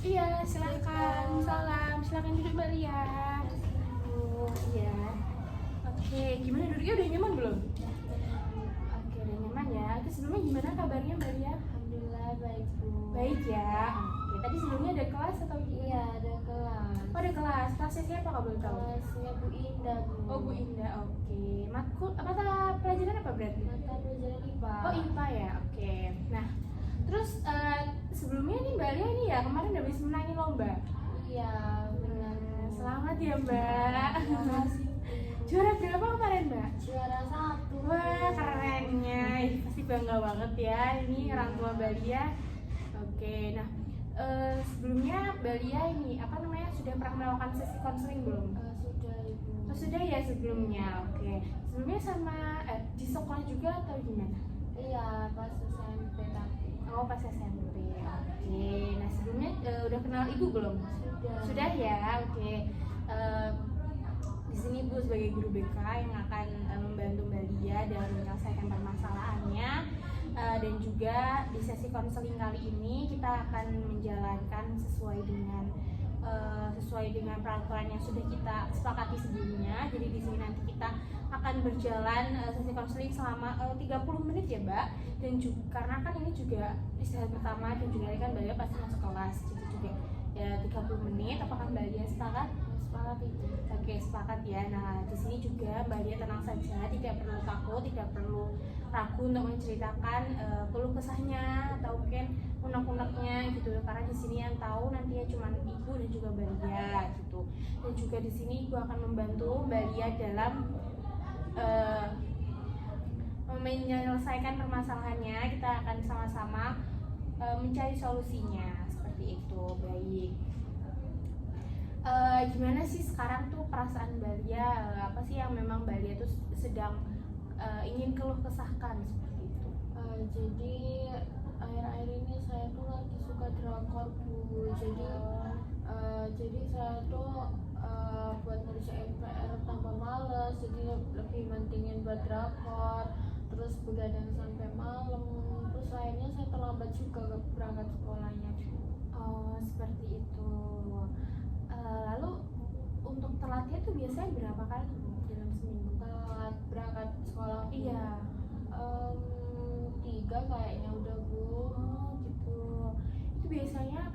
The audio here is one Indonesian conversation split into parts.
Iya, silakan. Salam. Silakan duduk Mbak Lia. Iya. Oke, gimana duduknya udah nyaman belum? Oke, udah nyaman ya. Itu sebelumnya gimana kabarnya Mbak Lia? Alhamdulillah baik Bu. Baik ya. Oke, tadi sebelumnya ada kelas atau gimana? Iya ada kelas. Oh, ada kelas. Kelasnya siapa kalau boleh tahu? Kelasnya Bu Indah Bu. Oh, Bu Indah. Oke. Matkul mata pelajaran apa berarti? Mata pelajaran IPA. Oh, IPA ya. Oke. Nah, terus sebelumnya nih Mbak Lia ini ya kemarin habis menangin lomba. Iya benar. Selamat ya Mbak. Terima kasih Bu. Juara berapa kemarin Mbak? Juara 1. Wah kerennya, ih, pasti bangga banget ya ini orang tua Mbak Lia. Oke, nah sebelumnya Mbak Lia ini apa namanya sudah pernah melakukan sesi konseling belum? Sudah Ibu. Oh, sudah ya sebelumnya. Oke, sebelumnya sama di sekolah juga atau gimana? Iya pas SMP tapi. Oh pas SMP. Oke, nah sebelumnya udah kenal ibu belum? Sudah. Sudah ya. Oke. Di sini Bu sebagai guru BK yang akan membantu Mbak Lia dalam menyelesaikan permasalahannya, dan juga di sesi konseling kali ini kita akan menjalankan sesuai dengan peraturan yang sudah kita sepakati sebelumnya. Jadi di sini nanti kita akan berjalan sesi konseling selama 30 menit ya Mbak. Dan juga karena kan ini juga istirahat pertama dan juga ini kan Mbak Lia pasti masuk kelas, jadi juga ya 30 menit. Apakah Mbak Lia sepakat? Sepakat Ibu. Oke, sepakat ya. Nah, di sini juga Mbak Lia tenang saja, tidak perlu takut, tidak perlu ragu untuk menceritakan keluh kesahnya atau mungkin unek-uneknya gitu. Karena di sini yang tahu nantinya cuma ibu dan juga Mbak Lia gitu. Dan juga di sini ibu akan membantu Mbak Lia dalam menyelesaikan permasalahannya. Kita akan sama-sama mencari solusinya seperti itu. Baik. Gimana sih sekarang tuh perasaan Mbak Lia, apa sih yang memang Mbak Lia tuh sedang ingin keluh kesahkan seperti itu? Jadi akhir-akhir ini saya tuh lagi suka drakor Bu. Jadi saya tuh buat ngerjain PR tambah males, jadi lebih mentingin buat drakor, terus begadang sampai malam, terus akhirnya saya terlambat juga berangkat sekolahnya Bu. Oh seperti itu. Lalu untuk telatnya tuh biasanya berapa kali dalam seminggu? Telat berangkat sekolah Bu. Iya. 3 kayaknya udah Bu. Oh gitu. Itu biasanya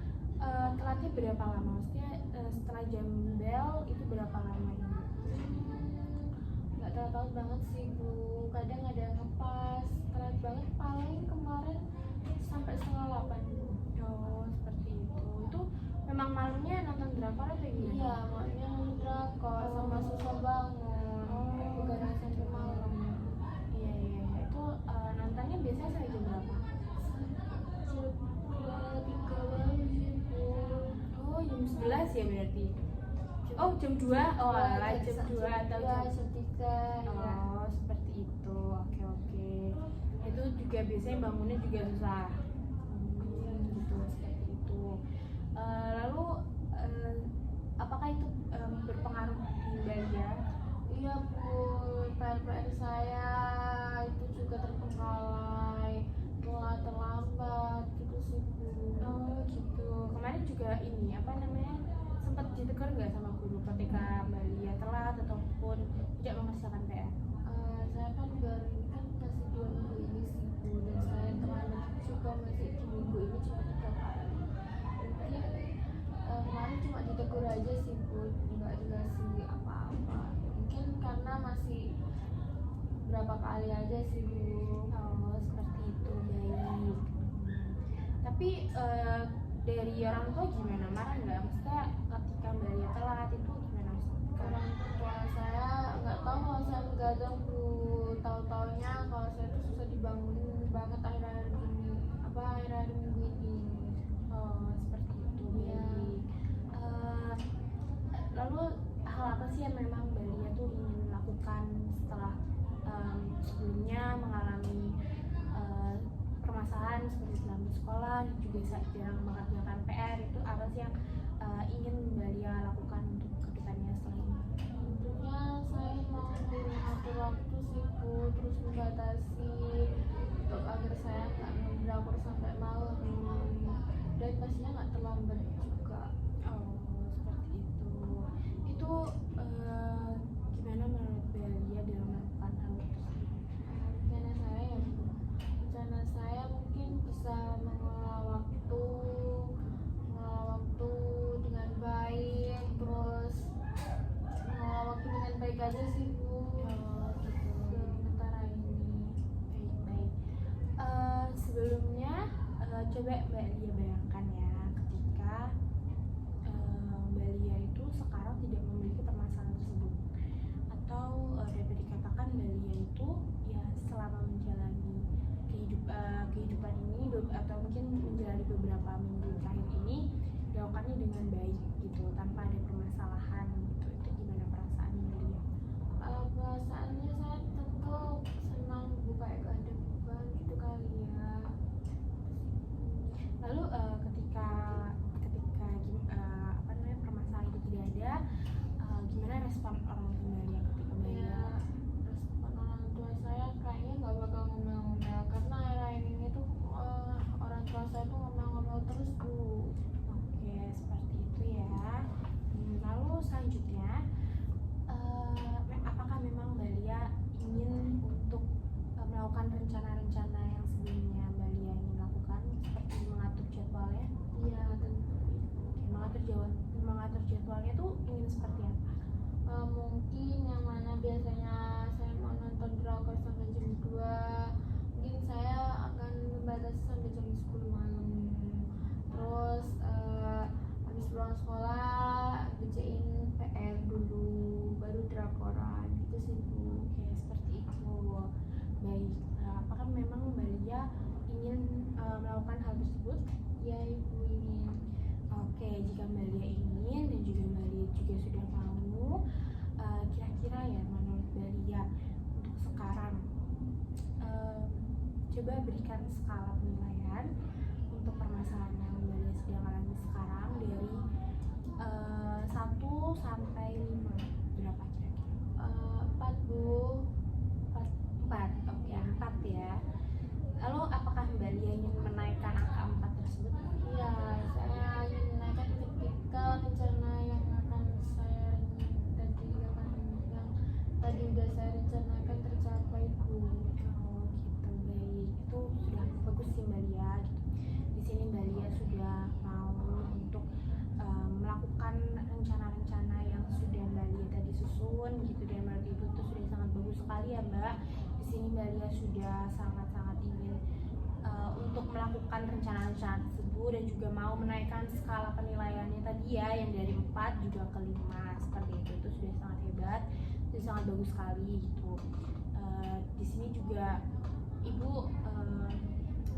telatnya berapa lama? Maksudnya setelah jam bel itu berapa lama ini? Nggak tahu banget sih Bu. Kadang ada yang ngepas telat banget, paling kemarin sampai 7:30 Bu. Oh seperti itu. Itu memang malamnya nonton drakor atau gimana? Iya, makanya nonton drakor sama susah bangun. Begadang sampai malam. Iya. Itu nontonnya biasanya sampai jam berapa? 3 baru sih Bu. Oh jam 11 ya berarti? Oh jam 2? Oh alah jam 2 atau jam jam 3 ya. Oh seperti itu. Oke. Itu juga biasanya bangunnya juga susah. Gitu seperti itu. Lalu apakah itu berpengaruh di Mbak Lia? Iya Bu, PR saya itu juga terpenggalai, mulai terlambat gitu sih Bu. Oh gitu. Kemarin juga ini apa namanya sempat ditegur nggak sama guru ketika Mbak Lia telat ataupun tidak mengerjakan PR? Saya kan baru ini kan masih 2 minggu ini sih Bu, dan saya terlambat juga masih di minggu ini cuma 3 kali. Mungkin kemarin cuma ditegur aja sih Bu, nggak dikasih apa-apa. Mungkin karena masih berapa kali aja sih Bu. Oh seperti itu. Baik. Tapi dari orang tua gimana, marah nggak? Maksudnya ketika Mbak Lia telat itu gimana? Orang tua saya nggak tahu kalau saya begadang Bu, tahu-taunya kalau saya tuh susah dibangunin banget akhir-akhir ini, akhir-akhir minggu ini. Oh seperti itu. Iya. Baik. Lalu hal apa sih yang memang Mbak Lia tuh ingin lakukan setelah sebelumnya mengalami permasalahan seperti dalam sekolah dan juga jarang mengerjakan PR? Itu apa sih yang ingin Mbak Lia lakukan untuk kedepannya setelah ini? Tentunya saya mau mengatur waktu sih Bu, terus membatasi untuk agar saya nggak ngedrakor sampai malam, dan pastinya nggak terlambat juga. Coba Mbak Lia bayangkan ya, ketika Mbak Lia itu sekarang tidak memiliki permasalahan tersebut, atau dapat dikatakan Mbak Lia itu ya selama menjalani kehidupan ini atau mungkin menjalani beberapa minggu terakhir ini dilakukannya dengan baik gitu, tanpa ada permasalahan gitu. Itu gimana perasaan Mbak Lia? Perasaannya saya tentu senang buka ada beban gitu kali ya. Lalu ketika apa namanya, permasalahan itu tidak ada, gimana respon orang tua Mbak Lia ketika Mbak Lia? Ya, respon orang tua saya kayaknya nggak bakal ngomel-ngomel karena akhir-akhir ini tuh orang tua saya tuh ngomel-ngomel terus Bu. Oke, seperti itu ya. Lalu selanjutnya, apakah memang Mbak Lia ingin untuk melakukan rencana-rencana yang sebelumnya Mbak Lia ingin lakukan, seperti mengatur jadwalnya? Iya tentu. Oke, mengatur jadwalnya tuh ingin seperti apa? Mungkin yang mana biasanya saya mau nonton drakor sampai jam 2, mungkin saya akan membatasi sampai jam 10 malam. Terus habis pulang sekolah kerjain PR dulu baru drakoran gitu sih Bu. Oke, seperti itu. Baik, apakah memang Mbak Lia ingin melakukan hal tersebut? Ya Ibu ingin. Oke, jika Mbak Lia ingin dan juga Mbak Lia juga sudah mau, kira-kira ya menurut Mbak Lia untuk sekarang, coba berikan skala penilaian untuk permasalahan yang Mbak Lia sedang alami sekarang dari 1 sampai 5, berapa kira-kira? 4 Bu. 4, oke, 4 ya. Lalu apakah Mbak Lia ingin menaikkan angka 4 tersebut? Ya, saya ingin menaikkan ketika rencana yang akan saya tadi udah saya rencanakan tercapai Bu. Oh gitu, baik. Itu sudah bagus sih Mbak Lia gitu. Di sini Mbak Lia sudah mau untuk melakukan rencana-rencana yang sudah Mbak Lia tadi susun gitu, dan menurut Ibu itu sudah sangat bagus sekali ya Mbak. Di sini Mbak Lia sudah sangat-sangat ingin untuk melakukan rencana-rencana tersebut dan juga mau menaikkan skala penilaiannya tadi ya, yang dari 4 juga ke 5 seperti itu sudah sangat hebat, itu sangat bagus sekali gitu. Di sini juga Ibu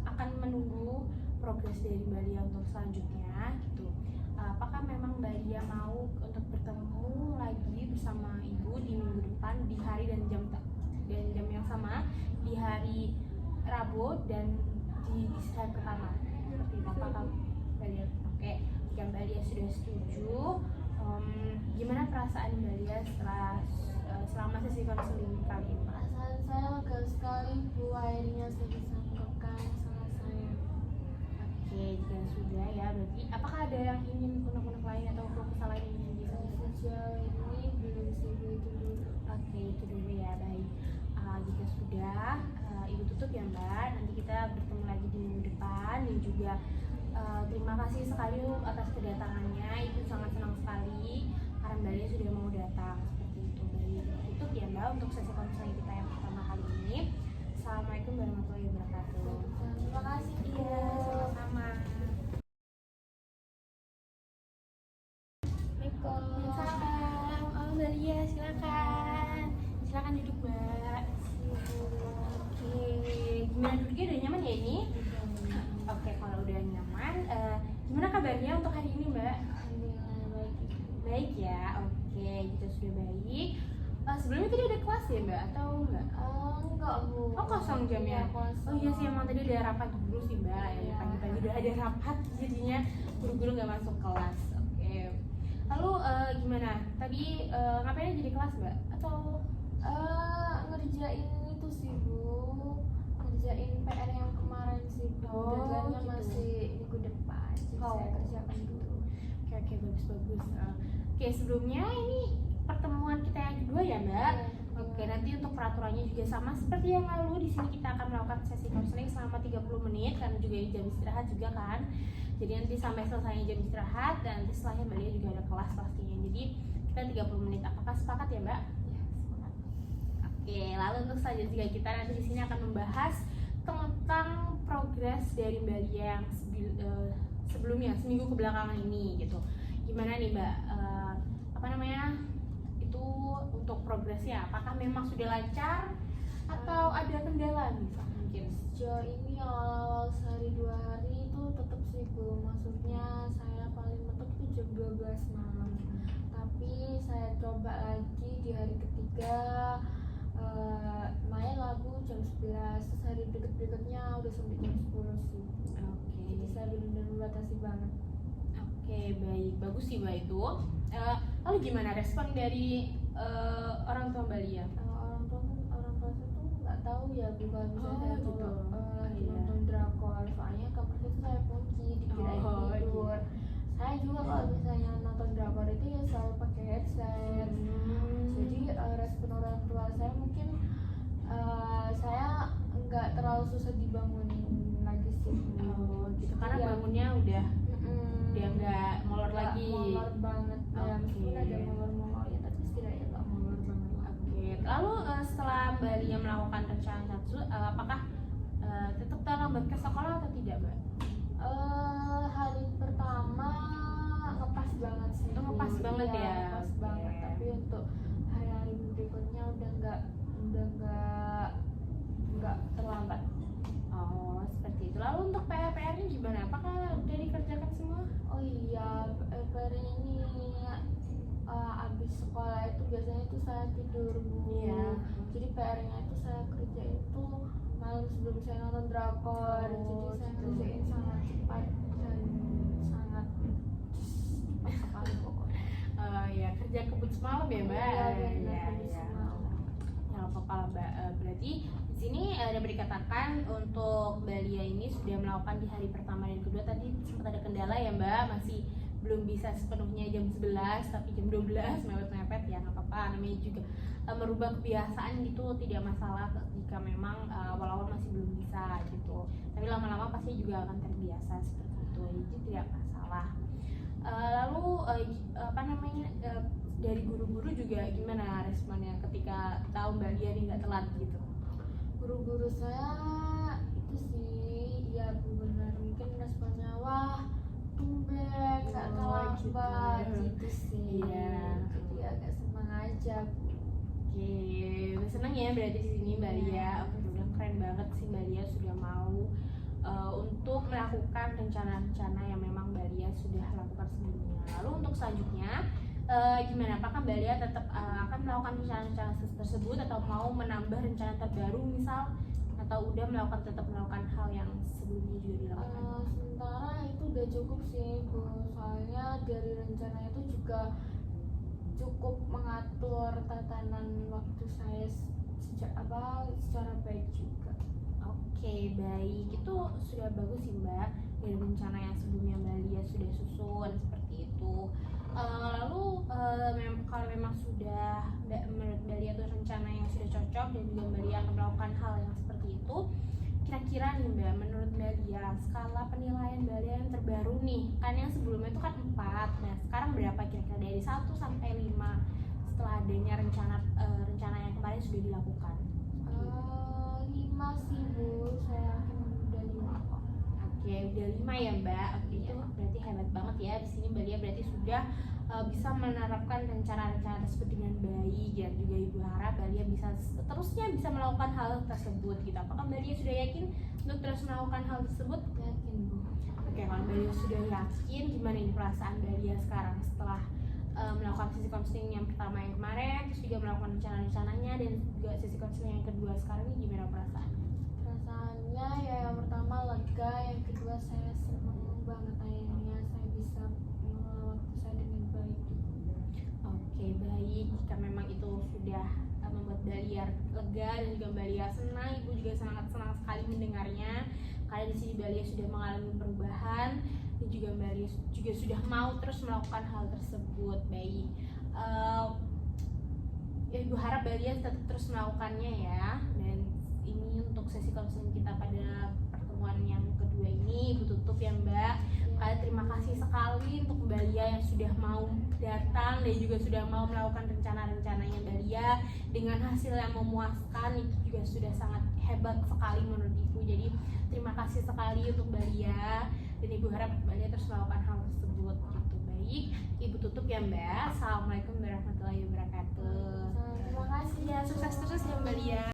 akan menunggu progres dari Mbak Lia untuk selanjutnya gitu. Apakah memang Mbak Lia mau untuk bertemu lagi bersama Ibu di minggu depan di hari dan jam yang sama, di hari Rabu dan di hari pertama seperti itu? Apakah Mbak Lia? Oke, jika Mbak Lia sudah setuju, gimana perasaan Mbak Lia selama sesi konseling kali ini? Perasaan saya lega sekali Bu, akhirnya saya bisa mengungkapkan salah saya. Oke, jika sudah ya, berarti apakah ada yang ingin unek-unek lain atau keluh kesah lain yang ingin disampaikan? Sejauh ini belum sih Bu, itu dulu. Oke, itu dulu ya, baik. Jika sudah, Ibu tutup ya Mbak. Nanti kita bertemu lagi di minggu depan, dan juga terima kasih sekali atas kedatangannya. Ibu sangat senang sekali karena Mbak Lia sudah mau datang seperti itu. Baik, tutup ya Mbak untuk sesi konseling kita yang pertama kali ini. Assalamualaikum warahmatullahi wabarakatuh. Terima kasih Bu. Iya, sama-sama. Salam, Mbak Lia, silakan duduk Mbak. Oke, gimana duduknya, udah nyaman ya ini? Oke, kalau udah nyaman, gimana kabarnya untuk hari ini Mbak? Alhamdulillah baik. Baik ya, oke, kita sudah baik. Sebelumnya tadi ada kelas ya Mbak atau enggak? Enggak Bu. Oh, kosong jamnya? Iya, kosong. Oh iya sih, emang tadi ada rapat dulu sih Mbak. Iya. Pagi-pagi udah ada rapat, jadinya guru-guru nggak masuk kelas. Oke. Lalu gimana? Tadi ngapain aja di kelas Mbak? Atau Ngerjain itu sih Bu, ngerjain PR yang kemarin sih Bu. Oh, Deadline-nya gitu. masih minggu depan, jadi Oh. saya kerjakan dulu. Oke, bagus. Oke, sebelumnya ini pertemuan kita yang kedua ya Mbak. Iya. Oke, nanti untuk peraturannya juga sama seperti yang lalu. Di sini kita akan melakukan sesi konseling selama 30 menit karena juga jam istirahat juga kan. Jadi nanti sampai selesainya jam istirahat, dan nanti setelahnya Mbak Lia juga ada kelas pastinya. Jadi kita 30 menit. Apakah sepakat ya Mbak? Ya, semangat. Oke, lalu untuk selanjutnya kita nanti di sini akan membahas tentang progres dari Mbak Lia yang sebelumnya, seminggu kebelakangan ini gitu. Gimana nih Mbak, apa namanya, itu untuk progresnya, apakah memang sudah lancar atau ada kendala nih mungkin? Sejauh ini awal-awal sehari 2 hari itu tetap sibuk, maksudnya saya paling mentok itu jam 12 malam. Tapi saya coba lagi di hari ketiga, main lagu jam 11, terus hari berikutnya udah sampai jam 10 sih. Jadi saya benar-benar membatasi banget. Oke, baik, bagus sih Mbak itu. Lalu gimana respon dari orang tua Mbak Lia? Orang tua saya tuh nggak tahu ya kalau misalnya saya gitu. kalau lagi Iya. nonton drakor, soalnya kamar itu saya kunci, dikirain tidur. Saya juga kalau misalnya nonton drakor itu ya selalu pakai headset. Jadi respon orang tua saya mungkin saya nggak terlalu susah dibangunin lagi sih. Gitu. Karena Iya. bangunnya udah nggak molor Nggak lagi. molor banget. Ya, meskipun ada molor-molornya, tapi setidaknya nggak molor banget lah. Oke. Lalu setelah Mbak Lia melakukan rencana tersebut, apakah tetap terlambat ke sekolah atau tidak Mbak? Hari pertama ngepas banget sih. Ngepas banget Iya, ya? ngepas banget. Oke. Tapi untuk hari-hari berikutnya udah nggak terlambat. Oh, seperti itu. Lalu untuk PR-nya gimana? Apakah udah dikerjakan semua? Oh iya, PR ini abis sekolah itu biasanya itu saya tidur Bu. Iya. Jadi PR-nya itu saya kerjain itu malam sebelum saya nonton drakor. Oh, Jadi saya gitu. kerjain sangat cepat dan sangat cepat sekali pokoknya. Ya kerja kebut semalam ya Mbak. Iya, benar, Iya, kebut iya. semalam. Ya nggak apa-apa lah Mbak. Berarti di sini dapat dikatakan untuk Mbak Lia ini sudah melakukan di hari pertama dan kedua, tadi sempat ada kendala ya Mbak, masih belum bisa sepenuhnya jam 11 tapi jam 12 mepet-mepet, ya nggak apa-apa, namanya juga merubah kebiasaan gitu tidak masalah jika memang awal-awal masih belum bisa gitu, tapi lama-lama pasti juga akan terbiasa seperti itu, jadi tidak masalah. Lalu apa namanya, dari guru-guru juga gimana responnya ketika tahu Mbak Lia nih nggak telat gitu? Guru-guru saya itu sih ya benar, mungkin responnya wah tumben nggak terlambat gitu sih. Iya. Jadi agak senang aja Bu. Oke, udah seneng ya berarti di sini Mbak Lia. Oke, udah keren banget sih Mbak Lia sudah mau untuk melakukan rencana-rencana yang memang Mbak Lia sudah lakukan sebelumnya. Lalu untuk selanjutnya gimana? Apakah Mbak Lia tetap akan melakukan rencana-rencana tersebut atau mau menambah rencana terbaru misal, atau udah tetap melakukan hal yang sebelumnya juga dilakukan? Sementara itu udah cukup sih Bu, soalnya dari rencana itu juga cukup mengatur tatanan waktu saya secara baik juga. Oke, baik, itu sudah bagus sih Mbak, dari rencana yang sebelumnya Mbak Lia sudah susun seperti itu. Lalu kalau memang sudah menurut Mbak Lia itu rencana yang sudah cocok dan juga Mbak Lia akan melakukan hal yang seperti itu, kira-kira nih Mbak, menurut Mbak Lia skala penilaian Mbak Lia yang terbaru nih, kan yang sebelumnya itu kan 4, nah sekarang berapa kira-kira dari 1 sampai 5 setelah adanya rencana yang kemarin sudah dilakukan? 5 sih Bu, saya yakin udah 5 kok. Oke, udah 5 ya Mbak. Oke, itu berarti hebat banget ya. Di sini Mbak Lia berarti sudah bisa menerapkan rencana-rencana tersebut dengan baik, dan juga Ibu harap Mbak Lia bisa seterusnya bisa melakukan hal tersebut gitu. Apakah Mbak Lia sudah yakin untuk terus melakukan hal tersebut? Yakin Bu. Oke, kalau Mbak Lia sudah yakin, gimana nih perasaan Mbak Lia sekarang setelah melakukan sesi konseling yang pertama yang kemarin, terus juga melakukan rencana-rencananya, dan juga sesi konseling yang kedua sekarang ini gimana perasaannya? Perasaannya ya yang pertama lega, yang kedua saya senang banget akhirnya saya bisa mengelola waktu saya dengan baik. Oke, baik. Jika memang itu sudah membuat Mbak Lia lega dan juga Mbak Lia senang, Ibu juga sangat senang sekali mendengarnya. Karena di sini Mbak Lia sudah mengalami perubahan dan juga Mbak Lia juga sudah mau terus melakukan hal tersebut. Baik. Ya, Ibu harap Mbak Lia tetap terus melakukannya ya. Dan ini untuk sesi konseling kita pada pertemuan yang kedua ini Ibu tutup ya Mbak. Kali terima kasih sekali untuk Mbak Lia yang sudah mau datang dan juga sudah mau melakukan rencana-rencananya Mbak Lia dengan hasil yang memuaskan, itu juga sudah sangat hebat sekali menurut ibu. Jadi terima kasih sekali untuk Mbak Lia, dan ibu harap Mbak Lia terus melakukan hal tersebut gitu. Baik, ibu tutup ya Mbak. Assalamualaikum warahmatullahi wabarakatuh. Terima kasih Ya, sukses terus ya Mbak Lia.